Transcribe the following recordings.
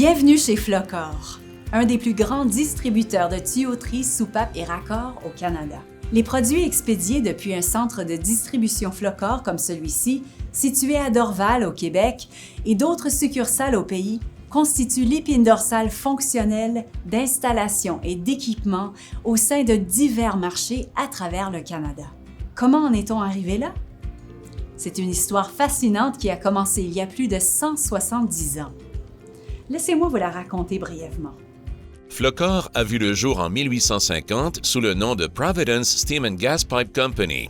Bienvenue chez Flocor, un des plus grands distributeurs de tuyauterie, soupapes et raccords au Canada. Les produits expédiés depuis un centre de distribution Flocor comme celui-ci, situé à Dorval au Québec, et d'autres succursales au pays, constituent l'épine dorsale fonctionnelle d'installation et d'équipement au sein de divers marchés à travers le Canada. Comment en est-on arrivé là? C'est une histoire fascinante qui a commencé il y a plus de 170 ans. Laissez-moi vous la raconter brièvement. Flocor a vu le jour en 1850 sous le nom de Providence Steam and Gas Pipe Company.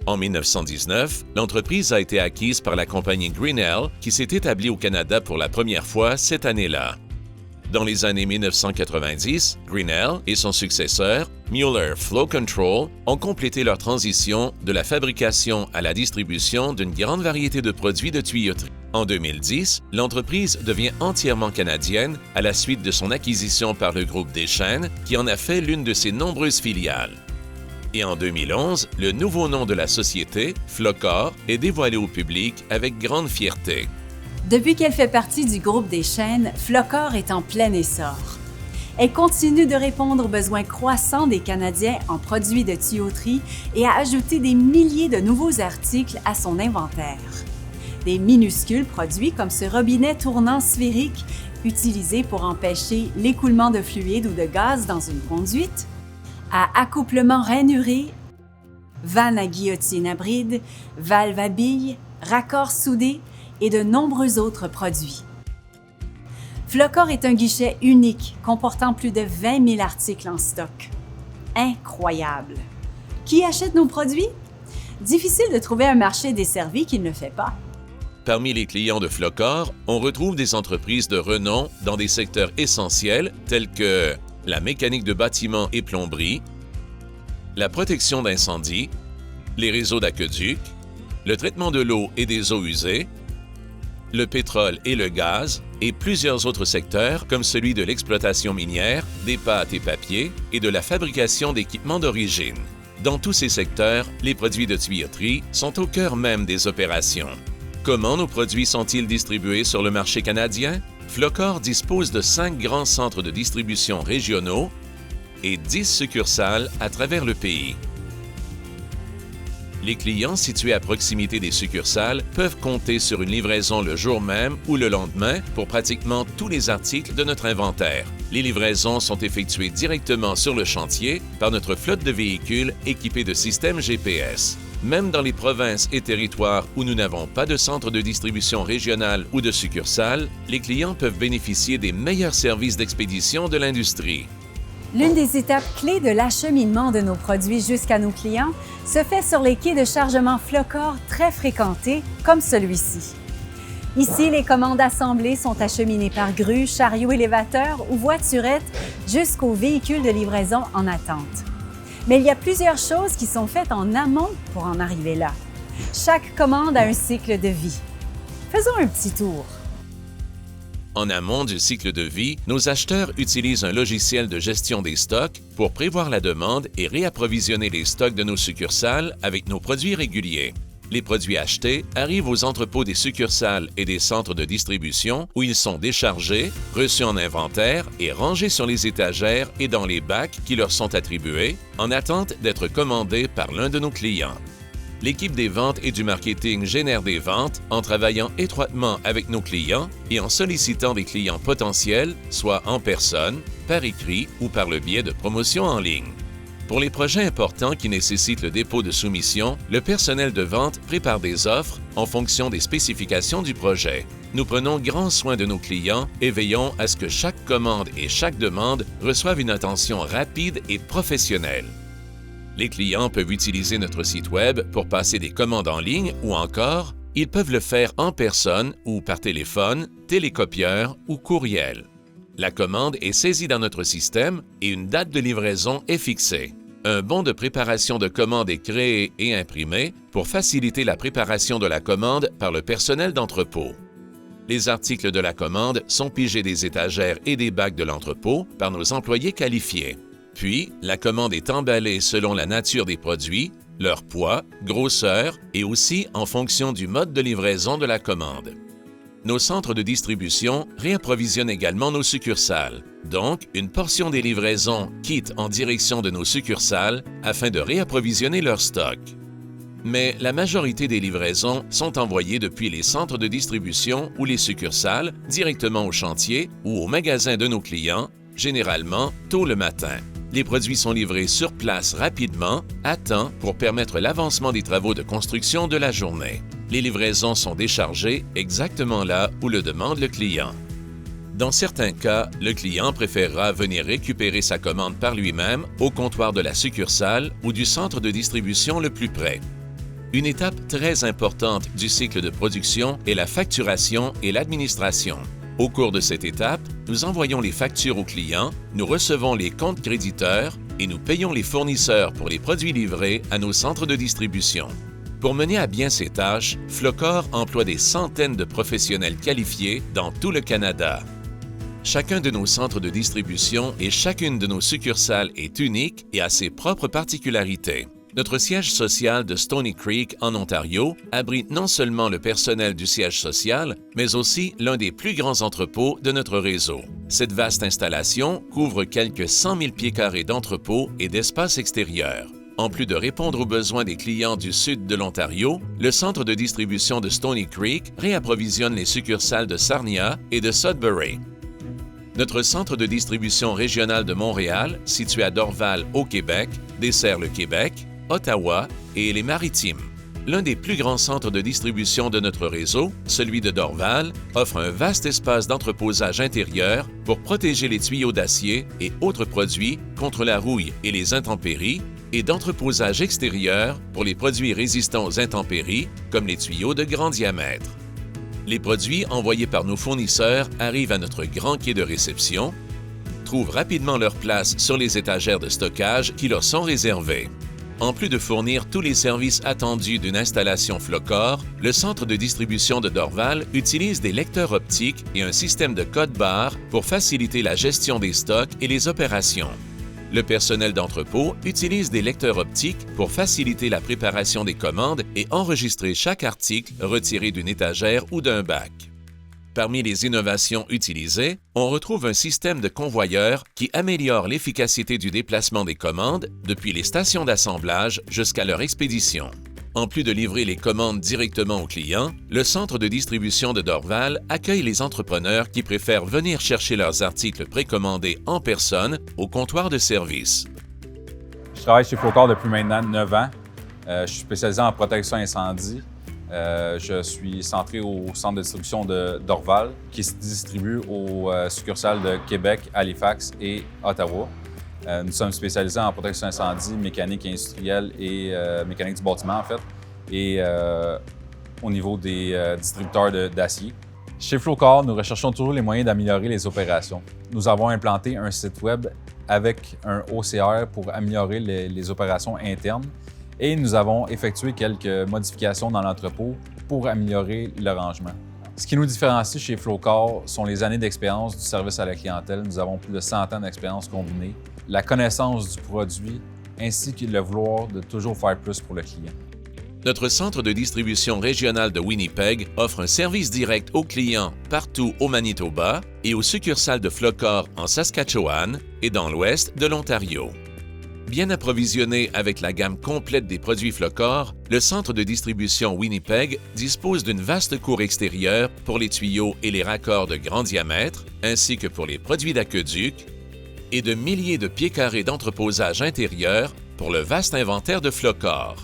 En 1919, l'entreprise a été acquise par la compagnie Grinnell qui s'est établie au Canada pour la première fois cette année-là. Dans les années 1990, Grinnell et son successeur, Mueller Flow Control, ont complété leur transition de la fabrication à la distribution d'une grande variété de produits de tuyauterie. En 2010, l'entreprise devient entièrement canadienne à la suite de son acquisition par le groupe Deschênes, qui en a fait l'une de ses nombreuses filiales. Et en 2011, le nouveau nom de la société, Flocor, est dévoilé au public avec grande fierté. Depuis qu'elle fait partie du groupe Deschênes, Flocor est en plein essor. Elle continue de répondre aux besoins croissants des Canadiens en produits de tuyauterie et a ajouté des milliers de nouveaux articles à son inventaire. Des minuscules produits comme ce robinet tournant sphérique utilisé pour empêcher l'écoulement de fluide ou de gaz dans une conduite, à accouplement rainuré, vanne à guillotine à bride, valve à billes, raccords soudés et de nombreux autres produits. Flocor est un guichet unique comportant plus de 20 000 articles en stock. Incroyable! Qui achète nos produits? Difficile de trouver un marché desservi qui ne le fait pas. Parmi les clients de Flocor, on retrouve des entreprises de renom dans des secteurs essentiels tels que la mécanique de bâtiments et plomberie, la protection d'incendie, les réseaux d'aqueduc, le traitement de l'eau et des eaux usées, le pétrole et le gaz, et plusieurs autres secteurs comme celui de l'exploitation minière, des pâtes et papiers et de la fabrication d'équipements d'origine. Dans tous ces secteurs, les produits de tuyauterie sont au cœur même des opérations. Comment nos produits sont-ils distribués sur le marché canadien? Flocor dispose de 5 grands centres de distribution régionaux et 10 succursales à travers le pays. Les clients situés à proximité des succursales peuvent compter sur une livraison le jour même ou le lendemain pour pratiquement tous les articles de notre inventaire. Les livraisons sont effectuées directement sur le chantier par notre flotte de véhicules équipés de systèmes GPS. Même dans les provinces et territoires où nous n'avons pas de centre de distribution régional ou de succursale, les clients peuvent bénéficier des meilleurs services d'expédition de l'industrie. L'une des étapes clés de l'acheminement de nos produits jusqu'à nos clients se fait sur les quais de chargement Flocor très fréquentés, comme celui-ci. Ici, les commandes assemblées sont acheminées par grue, chariot élévateur ou voiturette jusqu'aux véhicules de livraison en attente. Mais il y a plusieurs choses qui sont faites en amont pour en arriver là. Chaque commande a un cycle de vie. Faisons un petit tour. En amont du cycle de vie, nos acheteurs utilisent un logiciel de gestion des stocks pour prévoir la demande et réapprovisionner les stocks de nos succursales avec nos produits réguliers. Les produits achetés arrivent aux entrepôts des succursales et des centres de distribution où ils sont déchargés, reçus en inventaire et rangés sur les étagères et dans les bacs qui leur sont attribués en attente d'être commandés par l'un de nos clients. L'équipe des ventes et du marketing génère des ventes en travaillant étroitement avec nos clients et en sollicitant des clients potentiels, soit en personne, par écrit ou par le biais de promotions en ligne. Pour les projets importants qui nécessitent le dépôt de soumission, le personnel de vente prépare des offres en fonction des spécifications du projet. Nous prenons grand soin de nos clients et veillons à ce que chaque commande et chaque demande reçoivent une attention rapide et professionnelle. Les clients peuvent utiliser notre site Web pour passer des commandes en ligne ou encore, ils peuvent le faire en personne ou par téléphone, télécopieur ou courriel. La commande est saisie dans notre système et une date de livraison est fixée. Un bon de préparation de commande est créé et imprimé pour faciliter la préparation de la commande par le personnel d'entrepôt. Les articles de la commande sont pigés des étagères et des bacs de l'entrepôt par nos employés qualifiés. Puis, la commande est emballée selon la nature des produits, leur poids, grosseur et aussi en fonction du mode de livraison de la commande. nos centres de distribution réapprovisionnent également nos succursales. Donc, une portion des livraisons quitte en direction de nos succursales afin de réapprovisionner leur stock. Mais la majorité des livraisons sont envoyées depuis les centres de distribution ou les succursales directement au chantier ou au magasin de nos clients, généralement tôt le matin. Les produits sont livrés sur place rapidement, à temps pour permettre l'avancement des travaux de construction de la journée. Les livraisons sont déchargées exactement là où le demande le client. Dans certains cas, le client préférera venir récupérer sa commande par lui-même au comptoir de la succursale ou du centre de distribution le plus près. Une étape très importante du cycle de production est la facturation et l'administration. Au cours de cette étape, nous envoyons les factures aux clients, nous recevons les comptes créditeurs et nous payons les fournisseurs pour les produits livrés à nos centres de distribution. Pour mener à bien ces tâches, Flocor emploie des centaines de professionnels qualifiés dans tout le Canada. Chacun de nos centres de distribution et chacune de nos succursales est unique et a ses propres particularités. Notre siège social de Stoney Creek, en Ontario, abrite non seulement le personnel du siège social, mais aussi l'un des plus grands entrepôts de notre réseau. Cette vaste installation couvre quelques 100 000 pieds carrés d'entrepôts et d'espaces extérieurs. En plus de répondre aux besoins des clients du sud de l'Ontario, le centre de distribution de Stoney Creek réapprovisionne les succursales de Sarnia et de Sudbury. Notre centre de distribution régional de Montréal, situé à Dorval, au Québec, dessert le Québec, Ottawa et les Maritimes. L'un des plus grands centres de distribution de notre réseau, celui de Dorval, offre un vaste espace d'entreposage intérieur pour protéger les tuyaux d'acier et autres produits contre la rouille et les intempéries, et d'entreposage extérieur pour les produits résistants aux intempéries, comme les tuyaux de grand diamètre. Les produits envoyés par nos fournisseurs arrivent à notre grand quai de réception, trouvent rapidement leur place sur les étagères de stockage qui leur sont réservées. En plus de fournir tous les services attendus d'une installation Flocor, le centre de distribution de Dorval utilise des lecteurs optiques et un système de code-barre pour faciliter la gestion des stocks et les opérations. Le personnel d'entrepôt utilise des lecteurs optiques pour faciliter la préparation des commandes et enregistrer chaque article retiré d'une étagère ou d'un bac. Parmi les innovations utilisées, on retrouve un système de convoyeurs qui améliore l'efficacité du déplacement des commandes depuis les stations d'assemblage jusqu'à leur expédition. En plus de livrer les commandes directement aux clients, le centre de distribution de Dorval accueille les entrepreneurs qui préfèrent venir chercher leurs articles précommandés en personne au comptoir de service. Je travaille chez Flocor depuis maintenant 9 ans. Je suis spécialisé en protection incendie. Je suis centré au centre de distribution de Dorval, qui se distribue aux succursales de Québec, Halifax et Ottawa. Nous sommes spécialisés en protection incendie, mécanique industrielle et mécanique du bâtiment, en fait, et au niveau des distributeurs d'acier. Chez Flocor, nous recherchons toujours les moyens d'améliorer les opérations. Nous avons implanté un site web avec un OCR pour améliorer les opérations internes. Et nous avons effectué quelques modifications dans l'entrepôt pour améliorer le rangement. Ce qui nous différencie chez Flocor sont les années d'expérience du service à la clientèle. Nous avons plus de 100 ans d'expérience combinée, la connaissance du produit ainsi que le vouloir de toujours faire plus pour le client. Notre centre de distribution régional de Winnipeg offre un service direct aux clients partout au Manitoba et aux succursales de Flocor en Saskatchewan et dans l'ouest de l'Ontario. Bien approvisionné avec la gamme complète des produits Flocor, le centre de distribution Winnipeg dispose d'une vaste cour extérieure pour les tuyaux et les raccords de grand diamètre, ainsi que pour les produits d'aqueduc, et de milliers de pieds carrés d'entreposage intérieur pour le vaste inventaire de Flocor.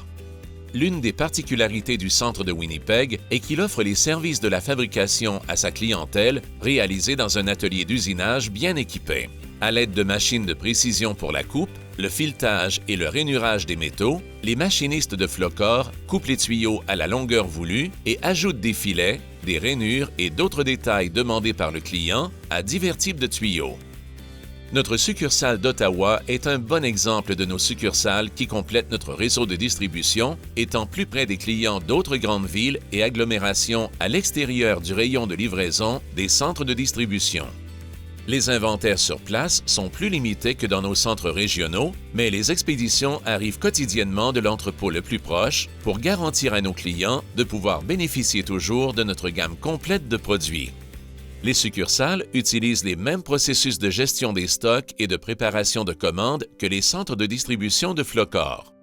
L'une des particularités du centre de Winnipeg est qu'il offre les services de la fabrication à sa clientèle réalisés dans un atelier d'usinage bien équipé. À l'aide de machines de précision pour la coupe, le filetage et le rainurage des métaux, les machinistes de Flocor coupent les tuyaux à la longueur voulue et ajoutent des filets, des rainures et d'autres détails demandés par le client à divers types de tuyaux. Notre succursale d'Ottawa est un bon exemple de nos succursales qui complètent notre réseau de distribution, étant plus près des clients d'autres grandes villes et agglomérations à l'extérieur du rayon de livraison des centres de distribution. Les inventaires sur place sont plus limités que dans nos centres régionaux, mais les expéditions arrivent quotidiennement de l'entrepôt le plus proche pour garantir à nos clients de pouvoir bénéficier toujours de notre gamme complète de produits. Les succursales utilisent les mêmes processus de gestion des stocks et de préparation de commandes que les centres de distribution de Flocor.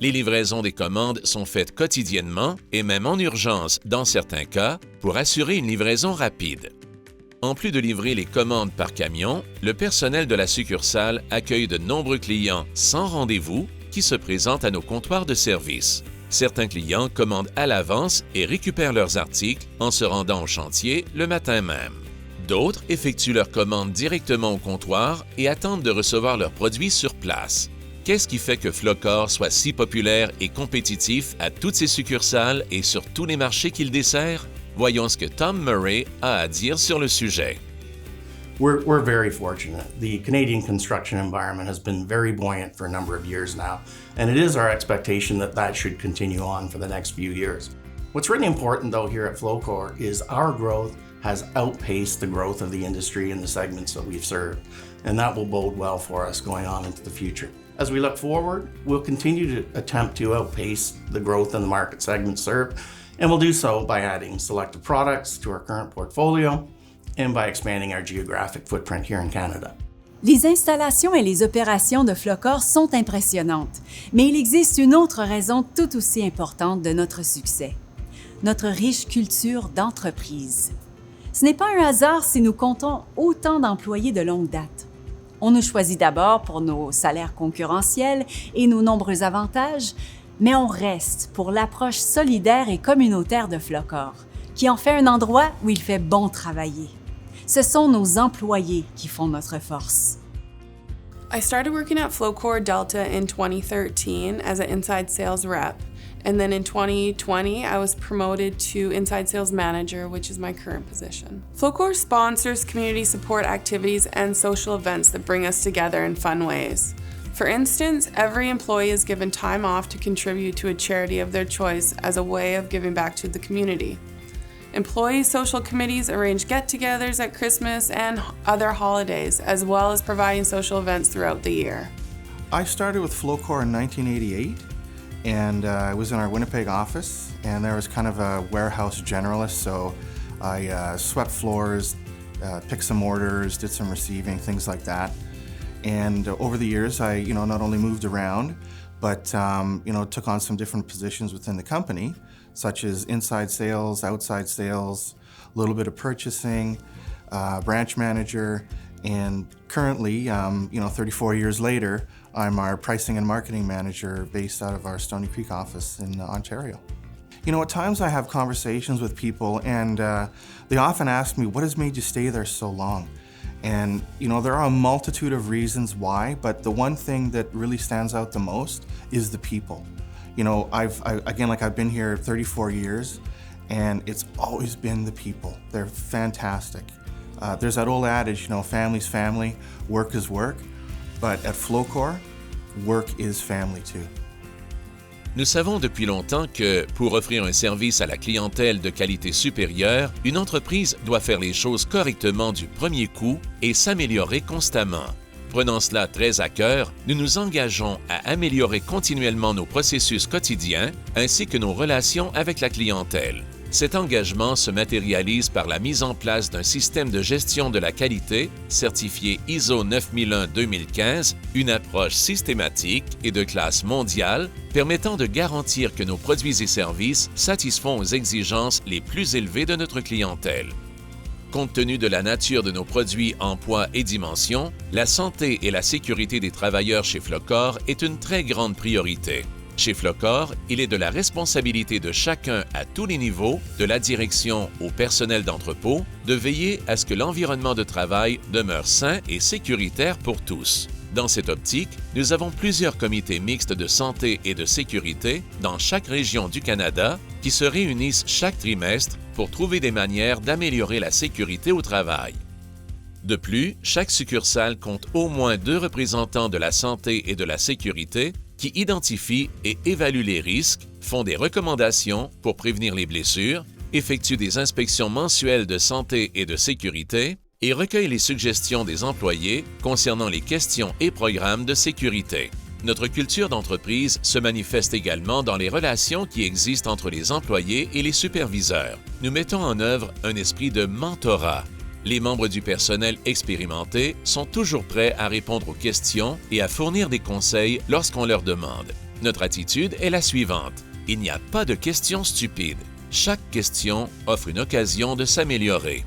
Les livraisons des commandes sont faites quotidiennement et même en urgence dans certains cas pour assurer une livraison rapide. En plus de livrer les commandes par camion, le personnel de la succursale accueille de nombreux clients sans rendez-vous qui se présentent à nos comptoirs de service. Certains clients commandent à l'avance et récupèrent leurs articles en se rendant au chantier le matin même. D'autres effectuent leurs commandes directement au comptoir et attendent de recevoir leurs produits sur place. Qu'est-ce qui fait que Flocor soit si populaire et compétitif à toutes ses succursales et sur tous les marchés qu'il dessert? Voyons ce que Tom Murray a à dire sur le sujet. We're very fortunate. The Canadian construction environment has been very buoyant for a number of years now, and it is our expectation that that should continue on for the next few years. What's really important though here at Flocor is our growth has outpaced the growth of the industry in the segments that we've served, and that will bode well for us going on into the future. As we look forward, we'll continue to attempt to outpace the growth in the market segments served, and we'll do so by adding selective products to our current portfolio and by expanding our geographic footprint here in Canada. Les installations et les opérations de Flocor sont impressionnantes, mais il existe une autre raison tout aussi importante de notre succès: notre riche culture d'entreprise. Ce n'est pas un hasard si nous comptons autant d'employés de longue date. On nous choisit d'abord pour nos salaires concurrentiels et nos nombreux avantages, mais on reste pour l'approche solidaire et communautaire de Flocor, qui en fait un endroit où il fait bon travailler. Ce sont nos employés qui font notre force. I started working at Flocor Delta in 2013 as an inside sales rep, and then in 2020 I was promoted to inside sales manager, which is my current position. Flocor sponsors community support activities and social events that bring us together in fun ways. For instance, every employee is given time off to contribute to a charity of their choice as a way of giving back to the community. Employee social committees arrange get-togethers at Christmas and other holidays, as well as providing social events throughout the year. I started with Flocor in 1988, and I was in our Winnipeg office, and there was kind of a warehouse generalist, so I swept floors, picked some orders, did some receiving, things like that. And over the years, I not only moved around, but took on some different positions within the company, such as inside sales, outside sales, a little bit of purchasing, branch manager, and currently, 34 years later, I'm our pricing and marketing manager based out of our Stoney Creek office in Ontario. At times I have conversations with people, and they often ask me, what has made you stay there so long? And there are a multitude of reasons why, but the one thing that really stands out the most is the people. I've been here 34 years, and it's always been the people. They're fantastic. There's that old adage, family's family, work is work, but at Flocor, work is family too. Nous savons depuis longtemps que, pour offrir un service à la clientèle de qualité supérieure, une entreprise doit faire les choses correctement du premier coup et s'améliorer constamment. Prenant cela très à cœur, nous nous engageons à améliorer continuellement nos processus quotidiens ainsi que nos relations avec la clientèle. Cet engagement se matérialise par la mise en place d'un système de gestion de la qualité certifié ISO 9001-2015, une approche systématique et de classe mondiale permettant de garantir que nos produits et services satisfont aux exigences les plus élevées de notre clientèle. Compte tenu de la nature de nos produits en poids et dimensions, la santé et la sécurité des travailleurs chez Flocor est une très grande priorité. Chez Flocor, il est de la responsabilité de chacun à tous les niveaux, de la direction au personnel d'entrepôt, de veiller à ce que l'environnement de travail demeure sain et sécuritaire pour tous. Dans cette optique, nous avons plusieurs comités mixtes de santé et de sécurité dans chaque région du Canada qui se réunissent chaque trimestre pour trouver des manières d'améliorer la sécurité au travail. De plus, chaque succursale compte au moins 2 représentants de la santé et de la sécurité qui identifient et évaluent les risques, font des recommandations pour prévenir les blessures, effectuent des inspections mensuelles de santé et de sécurité et recueille les suggestions des employés concernant les questions et programmes de sécurité. Notre culture d'entreprise se manifeste également dans les relations qui existent entre les employés et les superviseurs. Nous mettons en œuvre un esprit de mentorat. Les membres du personnel expérimentés sont toujours prêts à répondre aux questions et à fournir des conseils lorsqu'on leur demande. Notre attitude est la suivante. Il n'y a pas de questions stupides. Chaque question offre une occasion de s'améliorer.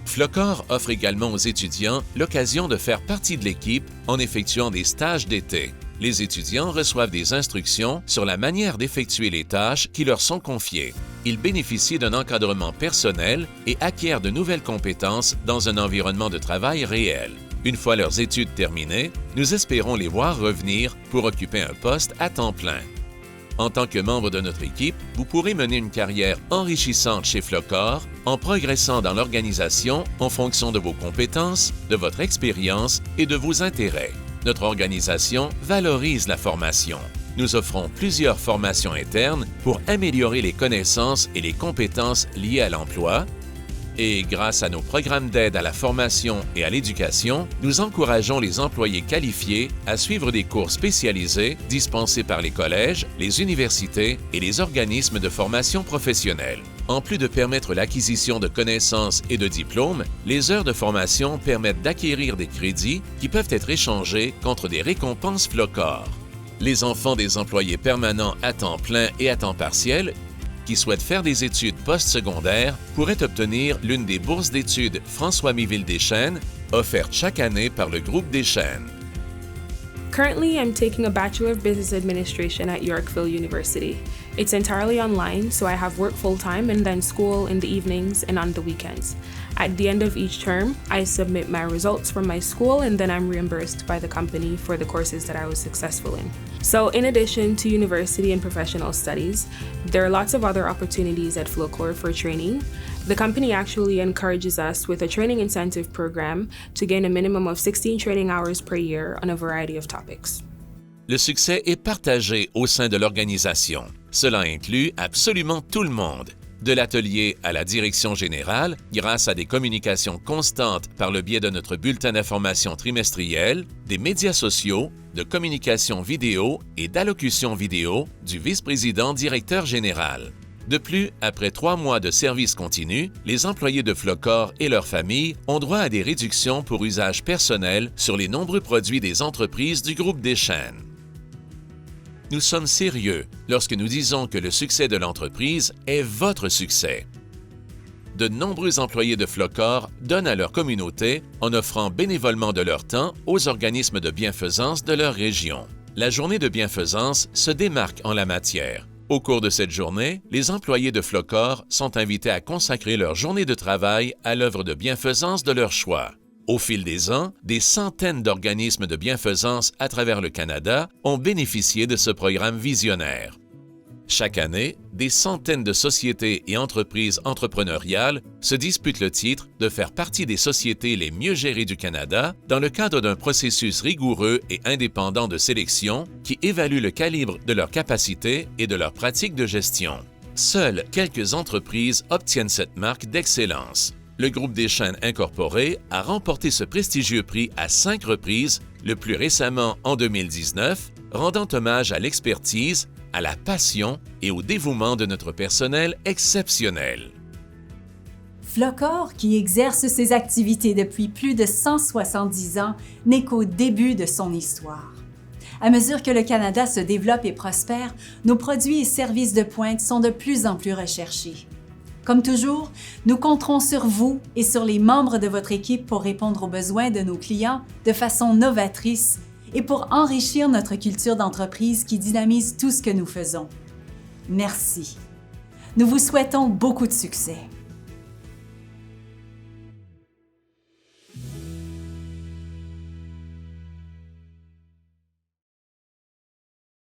Flocor offre également aux étudiants l'occasion de faire partie de l'équipe en effectuant des stages d'été. Les étudiants reçoivent des instructions sur la manière d'effectuer les tâches qui leur sont confiées. Ils bénéficient d'un encadrement personnel et acquièrent de nouvelles compétences dans un environnement de travail réel. Une fois leurs études terminées, nous espérons les voir revenir pour occuper un poste à temps plein. En tant que membre de notre équipe, vous pourrez mener une carrière enrichissante chez Flocor en progressant dans l'organisation en fonction de vos compétences, de votre expérience et de vos intérêts. Notre organisation valorise la formation. Nous offrons plusieurs formations internes pour améliorer les connaissances et les compétences liées à l'emploi. Et grâce à nos programmes d'aide à la formation et à l'éducation, nous encourageons les employés qualifiés à suivre des cours spécialisés dispensés par les collèges, les universités et les organismes de formation professionnelle. En plus de permettre l'acquisition de connaissances et de diplômes, les heures de formation permettent d'acquérir des crédits qui peuvent être échangés contre des récompenses Flocor. Les enfants des employés permanents à temps plein et à temps partiel qui souhaitent faire des études postsecondaires pourraient obtenir l'une des bourses d'études François Miville Deschênes offertes chaque année par le groupe Deschênes. Currently, I'm taking a Bachelor of Business Administration at Yorkville University. It's entirely online, so I have work full-time and then school in the evenings and on the weekends. At the end of each term, I submit my results from my school and then I'm reimbursed by the company for the courses that I was successful in. So in addition to university and professional studies, there are lots of other opportunities at Flocor for training. The company actually encourages us with a training incentive program to gain a minimum of 16 training hours per year on a variety of topics. Le succès est partagé au sein de l'organisation. Cela inclut absolument tout le monde. De l'atelier à la direction générale, grâce à des communications constantes par le biais de notre bulletin d'information trimestriel, des médias sociaux, de communication vidéo et d'allocution vidéo du vice-président directeur général. De plus, après 3 mois de service continu, les employés de Flocor et leurs familles ont droit à des réductions pour usage personnel sur les nombreux produits des entreprises du groupe Deschênes. Nous sommes sérieux lorsque nous disons que le succès de l'entreprise est votre succès. De nombreux employés de Flocor donnent à leur communauté en offrant bénévolement de leur temps aux organismes de bienfaisance de leur région. La journée de bienfaisance se démarque en la matière. Au cours de cette journée, les employés de Flocor sont invités à consacrer leur journée de travail à l'œuvre de bienfaisance de leur choix. Au fil des ans, des centaines d'organismes de bienfaisance à travers le Canada ont bénéficié de ce programme visionnaire. Chaque année, des centaines de sociétés et entreprises entrepreneuriales se disputent le titre de faire partie des sociétés les mieux gérées du Canada dans le cadre d'un processus rigoureux et indépendant de sélection qui évalue le calibre de leurs capacités et de leurs pratiques de gestion. Seules quelques entreprises obtiennent cette marque d'excellence. Le groupe Deschênes Incorporé a remporté ce prestigieux prix à 5 reprises, le plus récemment en 2019, rendant hommage à l'expertise, à la passion et au dévouement de notre personnel exceptionnel. Flocor, qui exerce ses activités depuis plus de 170 ans, n'est qu'au début de son histoire. À mesure que le Canada se développe et prospère, nos produits et services de pointe sont de plus en plus recherchés. Comme toujours, nous compterons sur vous et sur les membres de votre équipe pour répondre aux besoins de nos clients de façon novatrice et pour enrichir notre culture d'entreprise qui dynamise tout ce que nous faisons. Merci. Nous vous souhaitons beaucoup de succès.